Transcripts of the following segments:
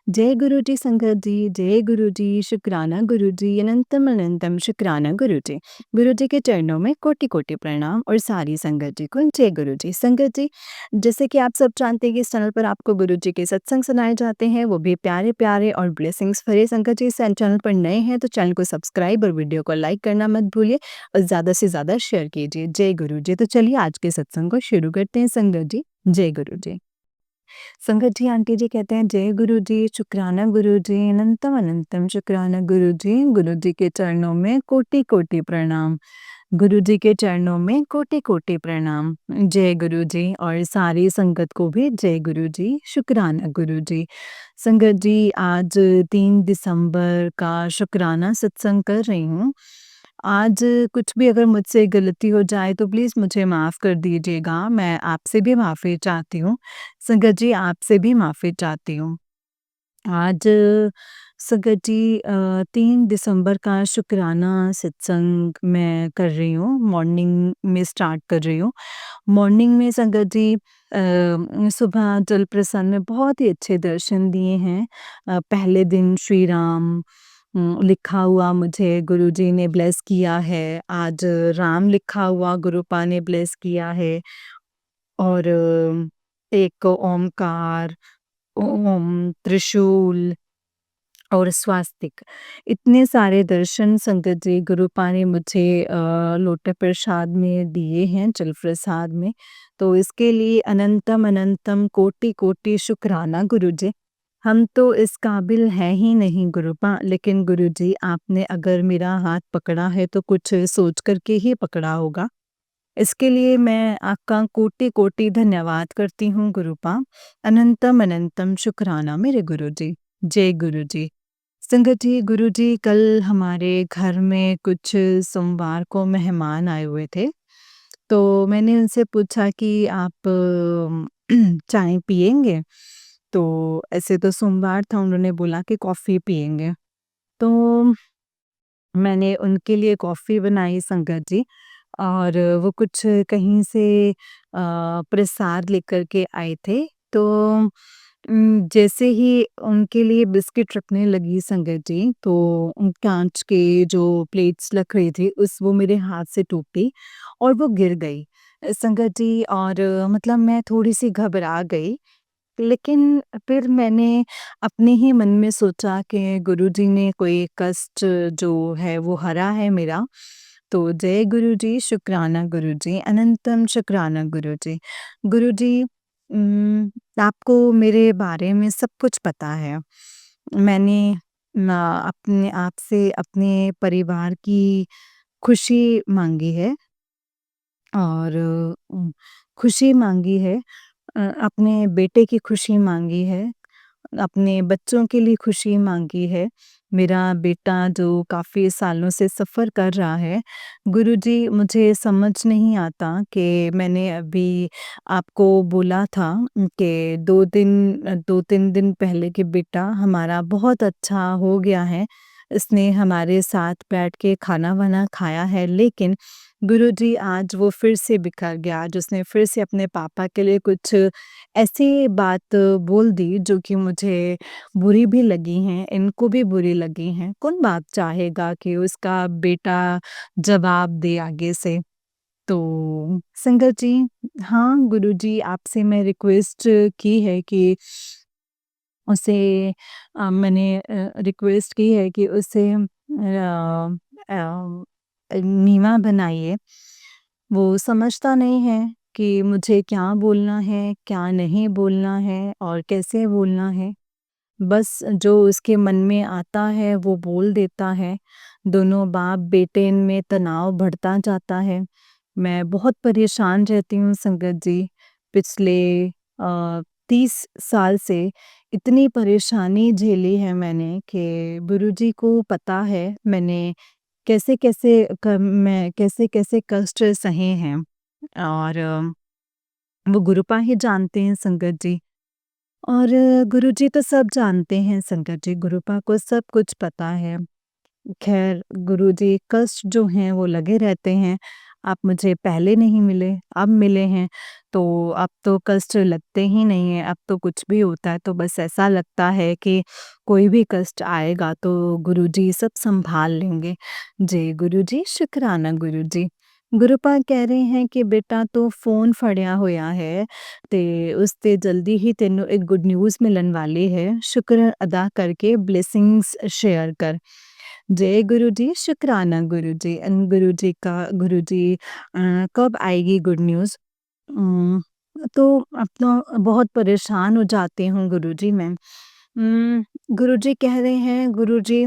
जय गुरु जी संगत जी, जय गुरु जी, शुक्राना गुरु जी, अनंतम अनंतम शुक्राना गुरु जी। गुरु जी के चरणों में कोटि-कोटि प्रणाम और सारी संगत जी को जय गुरु जी। संगत जी, जैसे कि आप सब जानते हैं कि इस चैनल पर आपको गुरु जी के सत्संग सुनाए जाते हैं, वो भी प्यारे-प्यारे और ब्लेसिंग्स भरे। संगत जी, इस चैनल पर नए हैं तो चैनल को सब्सक्राइब और वीडियो को लाइक करना मत भूलिए और ज़्यादा से ज़्यादा शेयर कीजिए। जय गुरु जी। तो चलिए आज के सत्संग को शुरू करते हैं संगत जी। जय गुरु जी। संगत जी आंटी जी कहते हैं जय गुरु जी, शुक्राना गुरु जी, अनंतम अनंतम शुक्राना गुरु जी के चरणों में कोटि-कोटि प्रणाम। गुरु जी के चरणों में कोटि-कोटि प्रणाम। जय गुरु जी और सारी संगत को भी जय गुरु जी, शुक्राना गुरु जी। संगत जी आज 3 दिसंबर का शुक्राना सत्संग कर रही हूँ। आज कुछ भी अगर मुझसे गलती हो जाए तो प्लीज़ मुझे माफ़ कर दीजिएगा। मैं आपसे भी माफ़ी चाहती हूँ। संगत जी आपसे भी माफ़ी चाहती हूँ। आज संगत जी 3 दिसंबर का शुक्राना सत्संग मैं कर रही हूँ, मॉर्निंग में स्टार्ट कर रही हूँ। मॉर्निंग में संगत जी सुबह जल प्रसन्न में बहुत ही अच्छे दर्शन दिए हैं। पहले दिन श्री राम लिखा हुआ मुझे गुरुजी ने ब्लेस किया है। आज राम लिखा हुआ गुरुपा ने ब्लेस किया है और एक ओमकार, ओम, त्रिशूल और स्वास्तिक इतने सारे दर्शन संगत जी गुरुपा ने मुझे लोटे प्रसाद में दिए हैं, जल प्रसाद में। तो इसके लिए अनंतम अनंतम कोटि कोटि शुक्राना गुरु जी। हम तो इस काबिल हैं ही नहीं गुरुपा, लेकिन गुरु जी आपने अगर मेरा हाथ पकड़ा है तो कुछ सोच करके ही पकड़ा होगा। इसके लिए मैं आपका कोटि कोटि धन्यवाद करती हूँ गुरुपा। अनंतम अनंतम शुक्राना मेरे गुरु जी। जय गुरु जी। संगत जी, गुरुजी कल हमारे घर में कुछ सोमवार को मेहमान आए हुए थे, तो मैंने उनसे पूछा कि आप चाय पिएँगे? तो ऐसे तो सोमवार था, उन्होंने बोला कि कॉफ़ी पिएँगे। तो मैंने उनके लिए कॉफ़ी बनाई संगत जी और वो कुछ कहीं से प्रसाद लेकर के आए थे। तो जैसे ही उनके लिए बिस्किट रखने लगी संगत जी, तो काँच के जो प्लेट्स रख रही थी उस वो मेरे हाथ से टूटी और वो गिर गई। संगत जी और मतलब मैं थोड़ी-सी घबरा गई, लेकिन फिर मैंने अपने ही मन में सोचा कि गुरुजी ने कोई कष्ट जो है वो हरा है मेरा। तो जय गुरुजी, शुक्राना गुरुजी, अनंतम शुक्राना गुरुजी। गुरुजी आपको मेरे बारे में सब कुछ पता है। मैंने ना अपने आप से अपने परिवार की खुशी माँगी है और खुशी माँगी है, अपने बेटे की खुशी माँगी है, अपने बच्चों के लिए खुशी माँगी है। मेरा बेटा जो काफ़ी सालों से सफ़र कर रहा है, गुरुजी मुझे समझ नहीं आता कि मैंने अभी आपको बोला था कि 2-3 दिन पहले कि बेटा हमारा बहुत अच्छा हो गया है। इसने हमारे साथ बैठ के खाना-वाना खाया है, लेकिन गुरुजी आज वो फिर से बिखर गया। आज उसने फिर से अपने पापा के लिए कुछ ऐसी बात बोल दी जो कि मुझे बुरी भी लगी हैं, इनको भी बुरी लगी हैं। कौन बाप चाहेगा कि उसका बेटा जवाब दे आगे से? तो संगत जी, हाँ, गुरुजी आपसे मैं रिक्वेस्ट की है कि उसे मैंने रिक्वेस्ट की है कि उसे नीवा बनाइए। वो समझता नहीं है कि मुझे क्या बोलना है, क्या नहीं बोलना है और कैसे बोलना है। बस जो उसके मन में आता है वो बोल देता है। दोनों बाप-बेटे में तनाव बढ़ता जाता है। मैं बहुत परेशान रहती हूँ संगत जी। पिछले 30 साल से इतनी परेशानी झेली है मैंने कि गुरुजी को पता है मैंने कैसे-कैसे कष्ट सहे हैं और वो गुरुपा ही जानते हैं संगत जी। और गुरुजी तो सब जानते हैं संगत जी, गुरुपा को सब कुछ पता है। ख़ैर गुरुजी कष्ट जो हैं वो लगे रहते हैं। आप मुझे पहले नहीं मिले, अब मिले हैं, तो अब तो कष्ट लगते ही नहीं हैं। अब तो कुछ भी होता है तो बस ऐसा लगता है कि कोई भी कष्ट आएगा तो गुरुजी सब सँभाल लेंगे। जी गुरुजी, शुकराना गुरुजी। ਗੁਰੂਪਾ ਕਹਿ ਰਹੇ ਹੈ ਕਿ ਬੇਟਾ ਤੂੰ ਫ਼ੋਨ ਫੜਿਆ ਹੋਇਆ ਹੈ ਤੇ ਉਸ ਤੇ ਜਲਦੀ ਹੀ ਤੈਨੂੰ ਇੱਕ ਗੁੱਡ ਨਿਊਜ਼ ਮਿਲਣ ਵਾਲੀ ਹੈ। ਸ਼ੁਕਰ ਅਦਾ ਕਰਕੇ ब्लेसिंग्स शेयर कर। जय गुरु जी, शुक्राना गुरु जी। गुरु जी का गुरु जी कब आएगी गुड न्यूज़? उम, तो अब तो बहुत परेशान हो जाती हूँ गुरुजी मैं। गुरुजी कह रहे हैं गुरुजी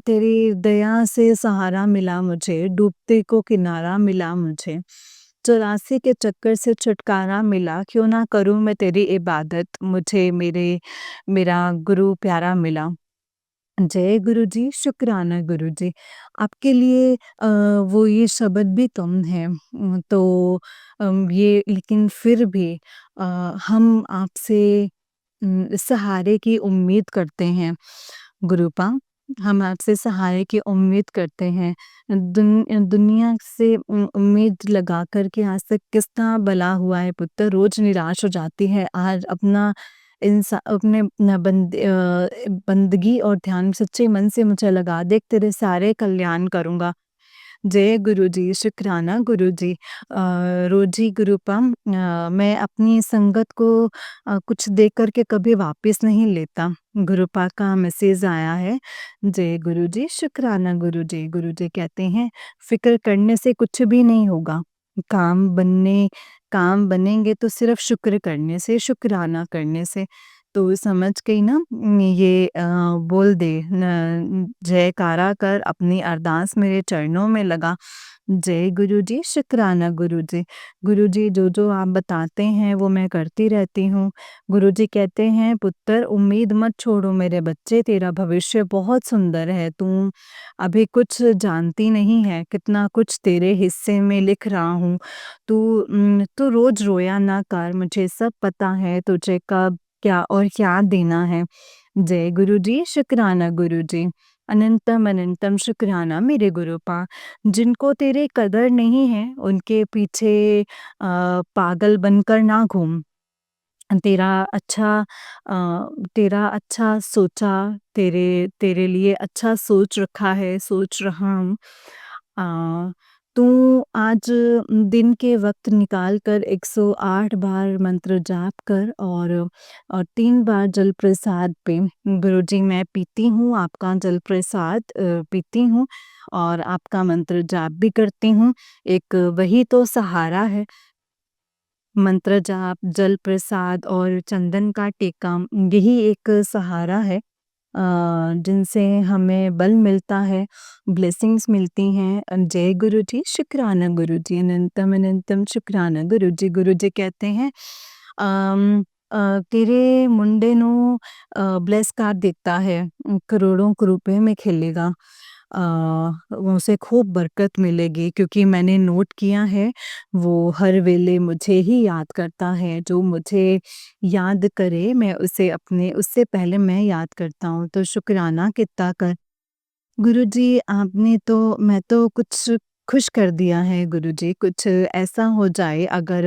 तेरी दया से सहारा मिला मुझे, डूबते को किनारा मिला मुझे। 84 के चक्कर से छुटकारा मिला, क्यों ना करूँ मैं तेरी इबादत, मुझे मेरा गुरु प्यारा मिला। जय गुरु जी, शुक्राना गुरु जी। आपके लिए वो ये शब्द भी कम है तो ये लेकिन फिर भी अ, हम आपसे सहारे की उम्मीद करते हैं गुरूपा। हम आपसे सहारे की उम्मीद करते हैं। दुनिया से उम्मीद लगा कर के आज तक कितना भला हुआ है पुत्र, रोज़ निराश हो जाती है। आज अपना अपने बंदगी और ध्यान सच्चे मन से मुझे लगा, देख तेरे सारे कल्याण करूँगा। जय गुरु जी, शुक्राना गुरु जी। रोजी गुरूपा मैं अपनी संगत को कुछ दे कर के कभी वापस नहीं लेता। गुरूपा का मैसेज आया है। जय गुरु जी, शुक्राना गुरु जी। गुरु जी कहते हैं फ़िक्र करने से कुछ भी नहीं होगा। काम बनने काम बनेंगे तो सिर्फ़ शुक्र करने से, शुक्राना करने से। तो समझ गई ना ये बोल दे न जयकारा कर अपनी अरदास मेरे चरणों में लगा। जय गुरु जी, शुक्राना गुरु जी। गुरु जी जो आप बताते हैं वो मैं करती रहती हूँ। गुरु जी कहते हैं पुत्र उम्मीद मत छोड़ो मेरे बच्चे, तेरा भविष्य बहुत सुंदर है। तू अभी कुछ जानती नहीं है, कितना कुछ तेरे हिस्से में लिख रहा हूँ। तू रोज़ रोया ना कर, मुझे सब पता है तुझे कब क्या और क्या देना है। जय गुरु जी, शुक्राना गुरु जी। अनंतम अनंतम शुक्राना मेरे गुरूपा। जिनको तेरी कदर नहीं है उनके पीछे पागल बनकर ना घूम। तेरा अच्छा तेरा अच्छा सोचा, तेरे तेरे लिए अच्छा सोच रखा है, सोच रहा हूँ। अ, तू आज दिन के वक़्त निकाल कर 108 बार मंत्र जाप कर और 3 बार जल प्रसाद पे। गुरुजी मैं पीती हूँ आपका जल प्रसाद पीती हूँ और आपका मंत्र जाप भी करती हूँ। एक वही तो सहारा है। मंत्र जाप, जल प्रसाद और चंदन का टीका यही एक सहारा है जिनसे हमें बल मिलता है, ब्लेसिंग्स मिलती हैं। जय गुरु जी, शुक्राना गुरु जी, अनंतम अनंतम शुक्राना गुरु जी। गुरु जी कहते हैं तेरे मुंडे ਨੂੰ ब्लेस कर देता है, करोड़ों के रुपए में खेलेगा। उसे खूब बरकत मिलेगी क्योंकि मैंने नोट किया है वो हर वेले मुझे ही याद करता है। जो मुझे याद करे मैं उसे अपने उससे पहले मैं याद करता हूँ, तो शुक्राना कितना कर। गुरुजी आपने तो मैं तो कुछ खुश कर दिया है गुरुजी, कुछ ऐसा हो जाए अगर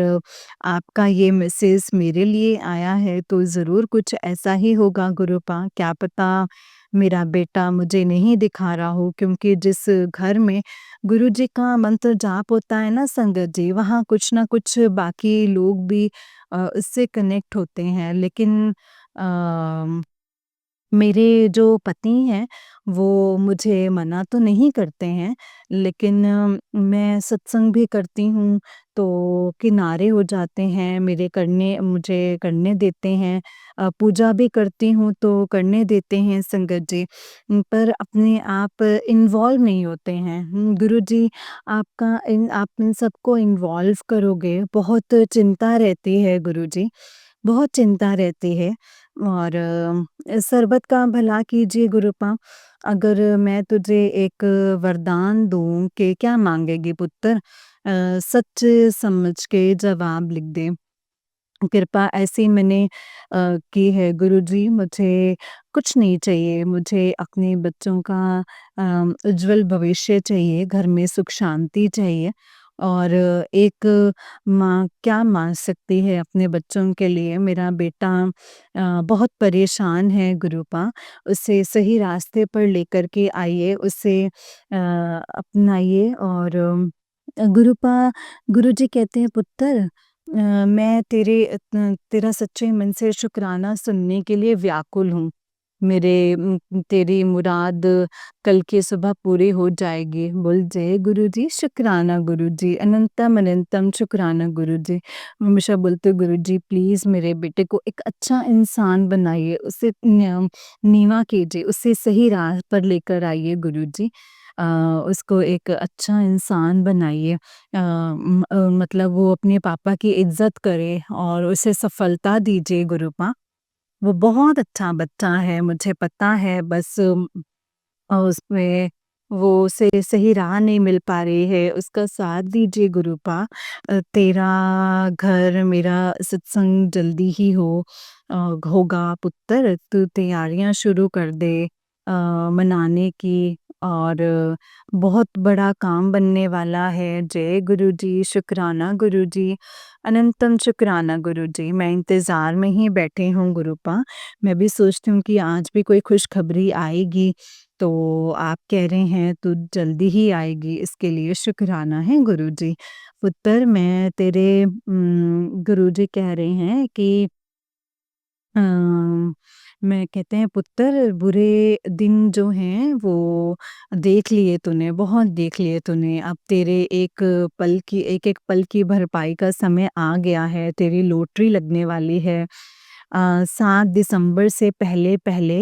आपका ये मैसेज मेरे लिए आया है तो ज़रूर कुछ ऐसा ही होगा गुरूपा। क्या पता मेरा बेटा मुझे नहीं दिखा रहा हो क्योंकि जिस घर में गुरुजी का मंत्र जाप होता है ना संगत जी, वहाँ कुछ ना कुछ बाकी लोग भी उससे कनेक्ट होते हैं। लेकिन अ मेरे जो पति हैं, वो मुझे मना तो नहीं करते हैं, लेकिन मैं सत्संग भी करती हूँ, तो किनारे हो जाते हैं, मुझे करने देते हैं। पूजा भी करती हूँ, तो करने देते हैं संगत जी। पर अपने आप इन्वॉल्व नहीं होते हैं। गुरुजी, आप इन सबको इन्वॉल्व करोगे, बहुत चिंता रहती है गुरुजी, बहुत चिंता रहती है। और सर्बत का भला कीजिए गुरूपा। अगर मैं तुझे एक वरदान दूँ कि क्या माँगेगी पुत्र? सच समझ के जवाब लिख दे। कृपा ऐसी मैंने की है गुरुजी, मुझे कुछ नहीं चाहिए, मुझे अपने बच्चों का उज्ज्वल भविष्य चाहिए, घर में सुख शांति चाहिए और एक माँ क्या मान सकती है अपने बच्चों के लिए। मेरा बेटा बहुत परेशान है गुरुपा, उसे सही रास्ते पर लेकर के आइए, उसे अपनाइए और गुरुपा गुरुजी कहते हैं, पुत्र मैं तेरा सच्चे मन से शुक्राना सुनने के लिए व्याकुल हूँ। तेरी मुराद कल की सुबह पूरी हो जाएगी। बोल जय गुरुजी, शुक्राना गुरुजी, अनंतम अनंतम शुक्राना गुरुजी। हमेशा बोलते गुरुजी प्लीज़ मेरे बेटे को एक अच्छा इंसान बनाइए, उसे नीवा कीजिए, उसे सही राह पर लेकर आइए गुरुजी। अ, उसको एक अच्छा इंसान बनाइए, मतलब वो अपने पापा की इज़्ज़त करे और उसे सफलता दीजिए गुरुपा। वो बहुत अच्छा बच्चा है, मुझे पता है, बस उसमें वो उसे सही राह नहीं मिल पा रही है, उसका साथ दीजिए गुरुपा। तेरा घर मेरा सत्संग जल्दी ही अ, होगा पुत्र, तू तैयारियाँ शुरू कर दे मनाने की, और बहुत बड़ा काम बनने वाला है। जय गुरुजी, शुक्राना गुरुजी, अनंतम शुक्राना गुरुजी। मैं इंतज़ार में ही बैठी हूँ गुरुपा। मैं भी सोचती हूँ कि आज भी कोई खुशखबरी आएगी, तो आप कह रहे हैं तो जल्दी ही आएगी, इसके लिए शुक्राना है गुरुजी। पुत्र मैं तेरे गुरुजी कह रहे हैं कि मैं कहते हैं पुत्र बुरे दिन जो हैं वो देख लिए तूने, बहुत देख लिए तूने। अब तेरे एक-एक पल की भरपाई का समय आ गया है, तेरी लॉटरी लगने वाली है। 7 दिसंबर से पहले-पहले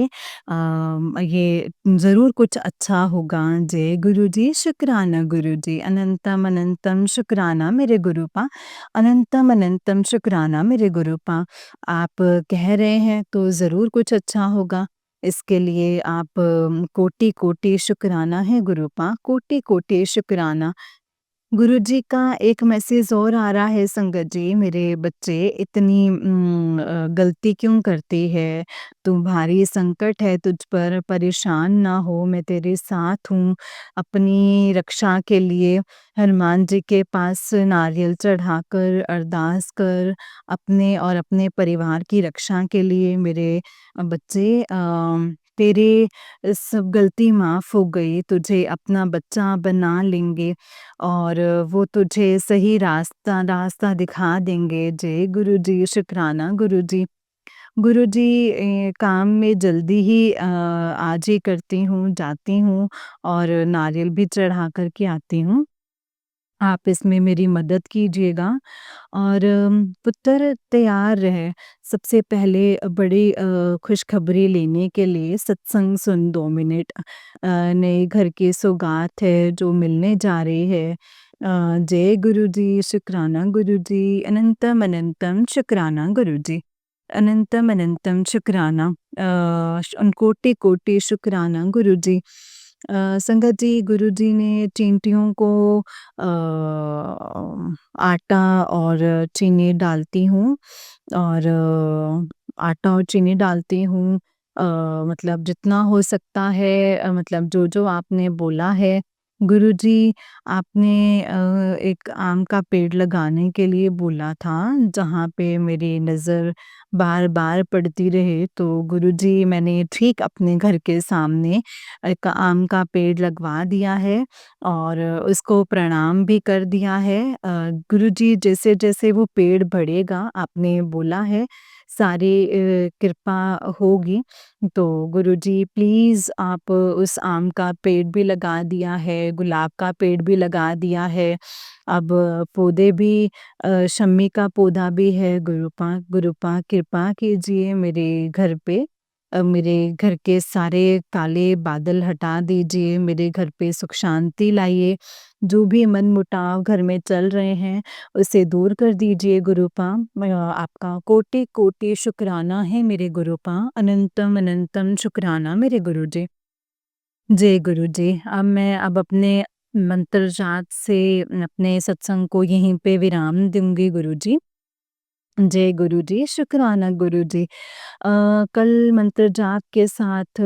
ये ज़रूर कुछ अच्छा होगा। जय गुरुजी, शुक्राना गुरुजी, अनंतम अनंतम शुक्राना मेरे गुरुपा, अनंतम अनंतम शुक्राना मेरे गुरुपा। आप कह रहे हैं तो ज़रूर कुछ अच्छा होगा। इसके लिए आप कोटि-कोटि शुक्राना है गुरुपा, कोटि-कोटि शुक्राना। गुरुजी का एक मैसेज और आ रहा है, संगत जी मेरे बच्चे इतनी गलती क्यों करती है? तुम्हारी संकट है तुझ पर, परेशान ना हो, मैं तेरे साथ हूँ। अपनी रक्षा के लिए हनुमान जी के पास नारियल चढ़ाकर अरदास कर, अपने और अपने परिवार की रक्षा के लिए मेरे बच्चे। तेरी सब गलती माफ़ हो गई, तुझे अपना बच्चा बना लेंगे और वो तुझे सही रास्ता दिखा देंगे। जय गुरुजी, शुक्राना गुरुजी। गुरुजी काम में जल्दी ही आज ही करती हूँ, जाती हूँ और नारियल भी चढ़ा कर के आती हूँ। आप इसमें मेरी मदद कीजिएगा और पुत्र तैयार रहे। सबसे पहले बड़ी खुशखबरी लेने के लिए सत्संग सुन 2 मिनट। नए घर की सौगात है जो मिलने जा रही है। जय गुरुजी, शुक्राना गुरुजी, अनंतम अनंतम शुक्राना गुरुजी। अनंतम अनंतम शुक्राना, कोटि-कोटि शुक्राना गुरुजी। संगत जी गुरुजी ने चींटियों को अ, आटा और चीनी डालती हूँ और आटा और चीनी डालती हूँ, अ, मतलब जितना हो सकता है, मतलब जो-जो आपने बोला है। गुरुजी आपने एक आम का पेड़ लगाने के लिए बोला था, जहाँ पे मेरी नज़र बार-बार पड़ती रहे, तो गुरुजी मैंने ठीक अपने घर के सामने एक आम का पेड़ लगवा दिया है और उसको प्रणाम भी कर दिया है। गुरुजी जैसे-जैसे वो पेड़ बढ़ेगा, आपने बोला है सारी कृपा होगी। तो गुरुजी प्लीज़ आप उस आम का पेड़ भी लगा दिया है, गुलाब का पेड़ भी लगा दिया है। अब पौधे भी, शम्मी का पौधा भी है गुरुपा गुरुपा कृपा कीजिए मेरे घर पे। मेरे घर के सारे काले बादल हटा दीजिए, मेरे घर पे सुख शांति लाइए। जो भी मनमुटाव घर में चल रहे हैं, उसे दूर कर दीजिए गुरुपा। आपका कोटि-कोटि शुक्राना है मेरे गुरुपा, अनंतम अनंतम शुक्राना मेरे गुरुजी। जय गुरुजी। अब अपने मंत्र जात से अपने सत्संग को यहीं पे विराम दूँगी गुरुजी। जय गुरु जी, शुक्राना गुरु जी। कल मंत्र जाप के साथ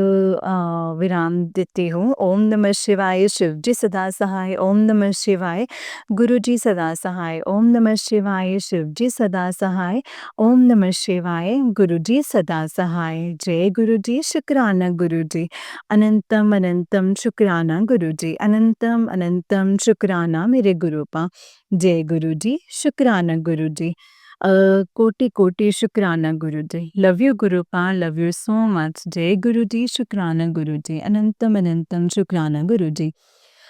विराम देती हूँ। ओम नमः शिवाय, शिव जी सदा सहाय। ओम नमः शिवाय, गुरु जी सदा सहाय। ओम नमः शिवाय, शिव जी सदा सहाय। ओम नमः शिवाय, गुरु जी सदा सहाय। जय गुरु जी, शुक्राना गुरु जी। अनंतम अनंतम शुक्राना गुरु जी। अनंतम अनंतम शुक्राना मेरे गुरुपा। जय गुरु जी, शुक्राना गुरु जी। कोटि कोटि शुक्राना गुरु जी। लव यू गुरुपा, लव यू सो मच। जय गुरु जी, शुक्राना गुरु जी। अनंतम अनंतम शुक्राना गुरु जी।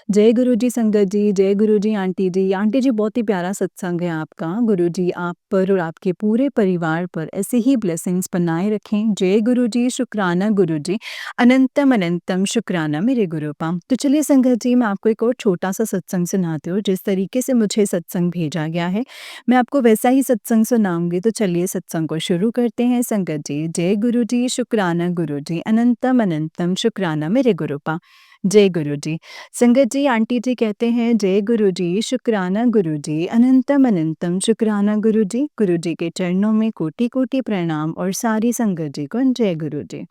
जय गुरु जी संगत जी, जय गुरु जी आंटी जी। आंटी जी बहुत ही प्यारा सत्संग है आपका। गुरु जी आप पर और आपके पूरे परिवार पर ऐसे ही ब्लेसिंग्स बनाए रखें। जय गुरु जी, शुक्राना गुरु जी। अनंतम अनंतम शुक्राना मेरे गुरुपा। तो चलिए संगत जी, मैं आपको एक और छोटा सा सत्संग सुनाती हूँ। जिस तरीके से मुझे सत्संग भेजा गया है, मैं आपको वैसा ही सत्संग सुनाऊंगी। तो चलिए सत्संग को शुरू करते हैं संगत जी। जय गुरु जी, शुक्राना गुरु जी। अनंतम अनंतम शुक्राना मेरे गुरुपा। जय गुरु जी। संगत जी, आंटी जी कहते हैं जय गुरु जी, शुक्राना गुरु जी। अनंतम अनंतम शुक्राना गुरु जी। गुरु जी के चरणों में कोटि कोटि प्रणाम और सारी संगत जी को जय गुरु जी।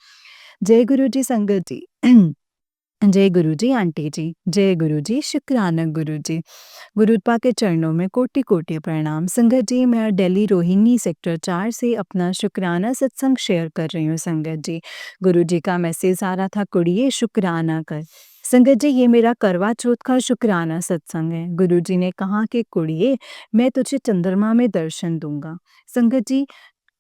जय गुरु जी संगत जी। जय गुरु जी आंटी जी। जय गुरु जी, शुक्राना गुरु जी। गुरुपा के चरणों में कोटि कोटि प्रणाम। संगत जी, मैं दिल्ली रोहिणी सेक्टर 4 से अपना शुक्राना सत्संग शेयर कर रही हूँ संगत जी। गुरु जी का मैसेज आ रहा था, कुड़िए शुक्राना कर। संगत जी, ये मेरा करवा चौथ का शुक्राना सत्संग है। गुरु जी ने कहा कि कुड़िए, मैं तुझे चंद्रमा में दर्शन दूंगा। संगत जी,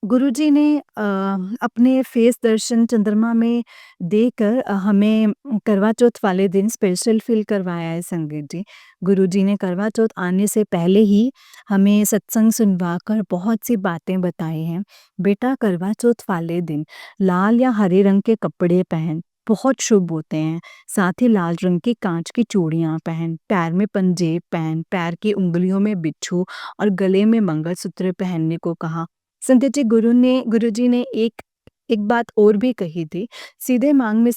गुरुजी ने अपने फेस दर्शन चंद्रमा में देकर हमें करवा चौथ वाले दिन स्पेशल फ़ील करवाया है संगत जी। गुरुजी ने करवा चौथ आने से पहले ही हमें सत्संग सुनवाकर बहुत सी बातें बताई हैं। बेटा, करवा चौथ वाले दिन लाल या हरे रंग के कपड़े पहन, बहुत शुभ होते हैं। साथ ही लाल रंग की काँच की चूड़ियाँ पहन, पैर में पंजेब पहन, पैर की उँगलियों में बिच्छू और गले में मंगलसूत्र पहनने को कहा। संत जी, गुरुजी ने एक एक बात और भी कही थी, सीधे मांग में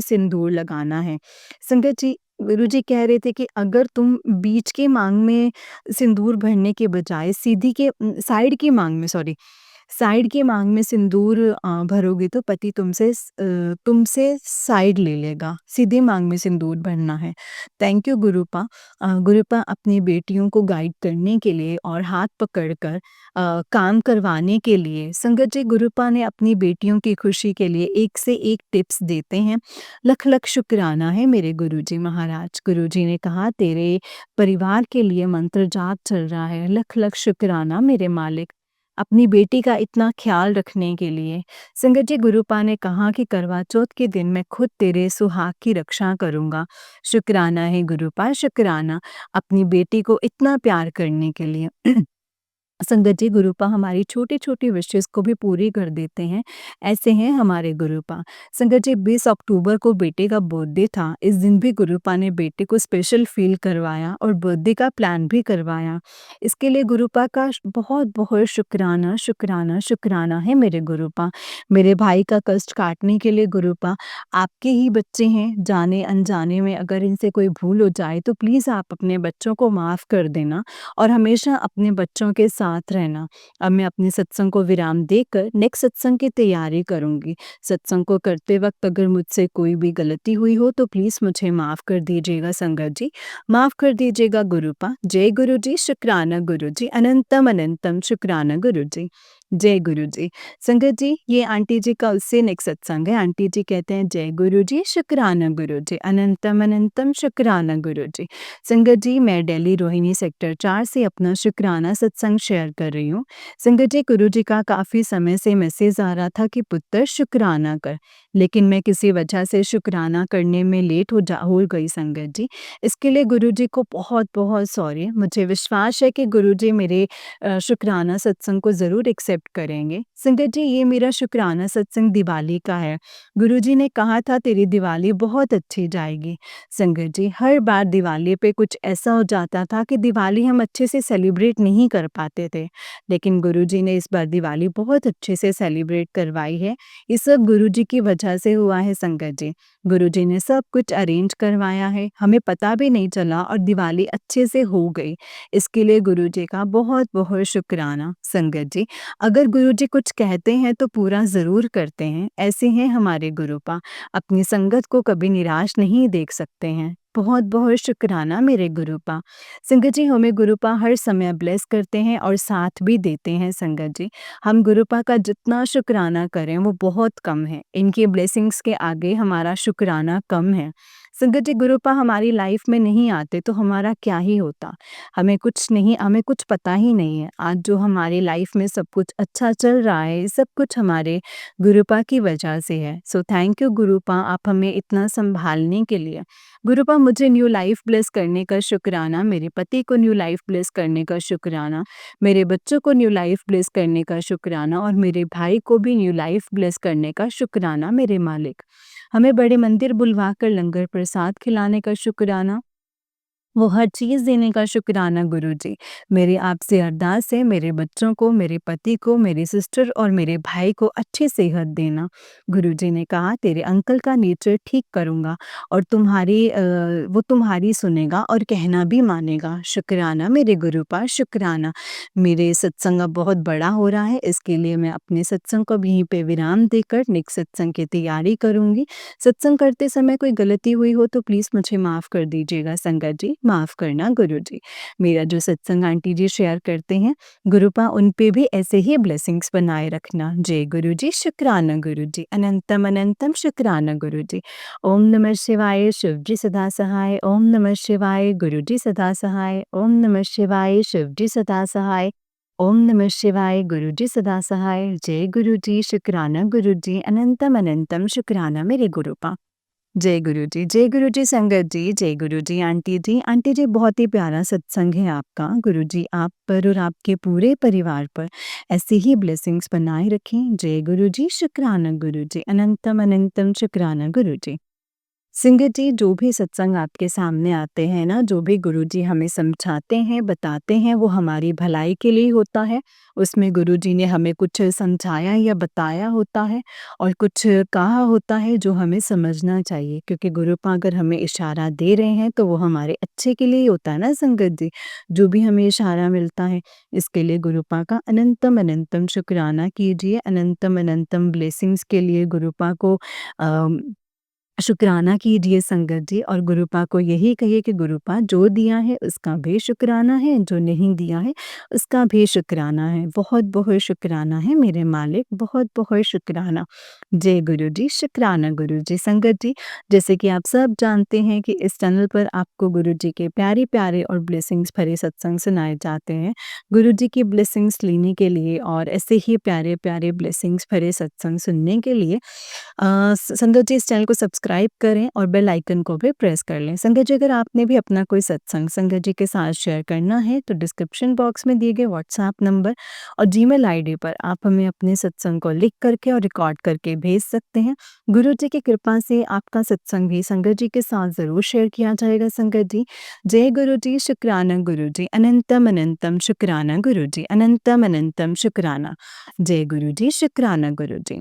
सिंदूर लगाना है। संगत जी, गुरुजी कह रहे थे कि अगर तुम बीच के मांग में सिंदूर भरने के बजाय साइड की मांग में सिंदूर भरोगे तो पति तुमसे साइड ले लेगा। सीधे मांग में सिंदूर भरना है। Thank you गुरुपा। गुरुपा अपनी बेटियों को गाइड करने के लिए और हाथ पकड़कर काम करवाने के लिए। संगत जी, गुरुपा ने अपनी बेटियों की खुशी के लिए एक से एक टिप्स देते हैं। लख लख शुक्राना है मेरे गुरुजी महाराज। गुरुजी ने कहा, तेरे परिवार के लिए मंत्र जाप चल रहा है। लख लख शुक्राना मेरे मालिक, अपनी बेटी का इतना ख्याल रखने के लिए। संगत जी, गुरुपा ने कहा कि करवा चौथ के दिन मैं खुद तेरे सुहाग की रक्षा करूँगा। शुक्राना है गुरुपा, शुक्राना अपनी बेटी को इतना प्यार करने के लिए। संगत जी, गुरुपा हमारी छोटी-छोटी विशेज़ को भी पूरी कर देते हैं। ऐसे हैं हमारे गुरुपा। संगत जी, 20 अक्टूबर को बेटे का बर्थडे था। इस दिन भी गुरुपा ने बेटे को स्पेशल फ़ील करवाया और बर्थडे का प्लान भी करवाया। इसके लिए गुरुपा का बहुत-बहुत शुक्राना, शुक्राना, शुक्राना है मेरे गुरुपा। मेरे भाई का कष्ट काटने के लिए गुरुपा, आपके ही बच्चे हैं, जाने-अनजाने में अगर इनसे कोई भूल हो जाए तो प्लीज़ आप अपने बच्चों को माफ़ कर देना और हमेशा अपने बच्चों के साथ रहना। अब मैं अपने सत्संग को विराम देकर नेक्स्ट सत्संग की तैयारी करूँगी। सत्संग को करते वक़्त अगर मुझसे कोई भी गलती हुई हो तो प्लीज़ मुझे माफ़ कर दीजिएगा संगत जी। माफ़ कर दीजिएगा गुरुपा। जय गुरु जी, शुक्राना गुरु जी। अनंतम अनंतम शुक्राना गुरु जी। जय गुरु जी। संगत जी, ये आंटी जी का उससे नेक्स्ट सत्संग है। आंटी जी कहते हैं जय गुरु जी, शुक्राना गुरु जी। अनंतम अनंतम शुक्राना गुरु जी। संगत जी, मैं दिल्ली रोहिणी सेक्टर 4 से अपना शुक्राना सत्संग शेयर कर रही हूँ। संगत जी, गुरु जी का काफ़ी समय से मैसेज आ रहा था कि पुत्र शुक्राना कर, लेकिन मैं किसी वजह से शुक्राना करने में लेट हो गई संगत जी। इसके लिए गुरु जी को बहुत-बहुत सॉरी। मुझे विश्वास है कि गुरु जी मेरे शुक्राना सत्संग को ज़रूर एक्सेप्ट एक्सेप्ट करेंगे। संगत जी, ये मेरा शुक्राना सत्संग दिवाली का है। गुरुजी ने कहा था तेरी दिवाली बहुत अच्छी जाएगी। संगत जी, हर बार दिवाली पे कुछ ऐसा हो जाता था कि दिवाली हम अच्छे से सेलिब्रेट नहीं कर पाते थे, लेकिन गुरुजी ने इस बार दिवाली बहुत अच्छे से सेलिब्रेट करवाई है। ये सब गुरुजी की वजह से हुआ है संगत जी। गुरुजी ने सब कुछ अरेंज करवाया है, हमें पता भी नहीं चला और दिवाली अच्छे से हो गई। इसके लिए गुरुजी का बहुत-बहुत शुक्राना संगत जी। अगर गुरुजी कुछ कहते हैं तो पूरा ज़रूर करते हैं, ऐसे हैं हमारे गुरुपा। अपनी संगत को कभी निराश नहीं देख सकते हैं। बहुत-बहुत शुक्राना मेरे गुरुपा। संगत जी, हमें गुरुपा हर समय ब्लेस करते हैं और साथ भी देते हैं संगत जी। हम गुरुपा का जितना शुक्राना करें वो बहुत कम है। इनकी ब्लेसिंग्स के आगे हमारा शुक्राना कम है। संगत जी, गुरुपा हमारी लाइफ में नहीं आते तो हमारा क्या ही होता। हमें कुछ पता ही नहीं है। आज जो हमारी लाइफ में सब कुछ अच्छा चल रहा है, सब कुछ हमारे गुरुपा की वजह से है। सो थैंक यू गुरुपा, आप हमें इतना सँभालने के लिए। गुरुपा, मुझे न्यू लाइफ ब्लेस करने का शुक्राना, मेरे पति को न्यू लाइफ ब्लेस करने का शुक्राना, मेरे बच्चों को न्यू लाइफ ब्लेस करने का शुक्राना और मेरे भाई को भी न्यू लाइफ ब्लेस करने का शुक्राना मेरे मालिक। हमें बड़े मंदिर बुलवाकर लंगर प्रसाद खिलाने का शुक्राना, वो हर चीज़ देने का शुक्राना गुरुजी। मेरी आपसे अरदास है, मेरे बच्चों को, मेरे पति को, मेरी सिस्टर और मेरे भाई को अच्छी सेहत देना। गुरुजी ने कहा तेरे अंकल का नेचर ठीक करूँगा और वो तुम्हारी सुनेगा और कहना भी मानेगा। शुक्राना मेरे गुरुपा, शुक्राना। मेरे सत्संग अब बहुत बड़ा हो रहा है, इसके लिए मैं अपने सत्संग को यहीं पे विराम देकर नेक्स्ट सत्संग की तैयारी करूँगी। सत्संग करते समय कोई गलती हुई हो तो प्लीज़ मुझे माफ़ कर दीजिएगा संगत जी, माफ़ करना गुरुजी। मेरा जो सत्संग आंटी जी शेयर करते हैं, गुरुपा उन पे भी ऐसे ही ब्लेसिंग्स बनाए रखना। जय गुरुजी, शुक्राना गुरुजी, अनंतम अनंतम शुक्राना गुरुजी। ओम नमः शिवाय, शिव जी सदा सहाय। ओम नमः शिवाय, गुरुजी सदा सहाय। ओम नमः शिवाय, शिव जी सदा सहाय। ओम नमः शिवाय, गुरुजी सदा सहाय। जय गुरुजी, शुक्राना गुरुजी, अनंतम अनंतम शुक्राना मेरे गुरुपा। जय गुरु जी संगत जी, जय गुरु जी आंटी जी। आंटी जी, बहुत ही प्यारा सत्संग है आपका। गुरु जी आप पर और आपके पूरे परिवार पर ऐसे ही ब्लेसिंग्स बनाए रखें। जय गुरु जी, शुक्राना गुरु जी, अनंतम अनंतम शुक्राना गुरु जी। सिंगर जी, जो भी सत्संग आपके सामने आते हैं ना, जो भी गुरुजी हमें समझाते हैं, बताते हैं, वो हमारी भलाई के लिए होता है। उसमें गुरुजी ने हमें कुछ समझाया या बताया होता है और कुछ कहा होता है जो हमें समझना चाहिए, क्योंकि गुरुपा अगर हमें इशारा दे रहे हैं तो वो हमारे अच्छे के लिए ही होता है ना संगत जी। जो भी हमें इशारा मिलता है, इसके लिए गुरुपा का अनंतम अनंतम शुक्राना कीजिए। अनंतम अनंतम ब्लेसिंग्स के लिए गुरुपा को शुक्राना कीजिए संगत जी, और गुरुपा को यही कहिए कि गुरुपा जो दिया है उसका भी शुक्राना है, जो नहीं दिया है उसका भी शुक्राना है। बहुत-बहुत शुक्राना है मेरे मालिक, बहुत-बहुत शुक्राना। जय गुरु जी, शुक्राना गुरु जी। संगत जी, जैसे कि आप सब जानते हैं कि इस चैनल पर आपको गुरु जी के प्यारे-प्यारे और ब्लेसिंग्स भरे सत्संग सुनाए जाते हैं। गुरु जी की ब्लेसिंग्स लेने के लिए और ऐसे ही प्यारे-प्यारे ब्लेसिंग्स भरे सत्संग सुनने के लिए संगत जी, इस चैनल को सब्सक्राइब करें और बेल आइकन को भी प्रेस कर लें। संगत जी, अगर आपने भी अपना कोई सत्संग संगत जी के साथ शेयर करना है तो डिस्क्रिप्शन बॉक्स में दिए गए व्हाट्सएप नंबर और जीमेल आईडी पर आप हमें अपने सत्संग को लिख करके और रिकॉर्ड करके भेज सकते हैं। गुरु जी की कृपा से आपका सत्संग भी संगत जी के साथ ज़रूर शेयर किया जाएगा संगत जी। जय गुरु जी, शुक्राना गुरु जी, अनंतम अनंतम शुक्राना गुरु जी, अनंतम अनंतम शुक्राना। जय गुरु जी, शुक्राना गुरु जी।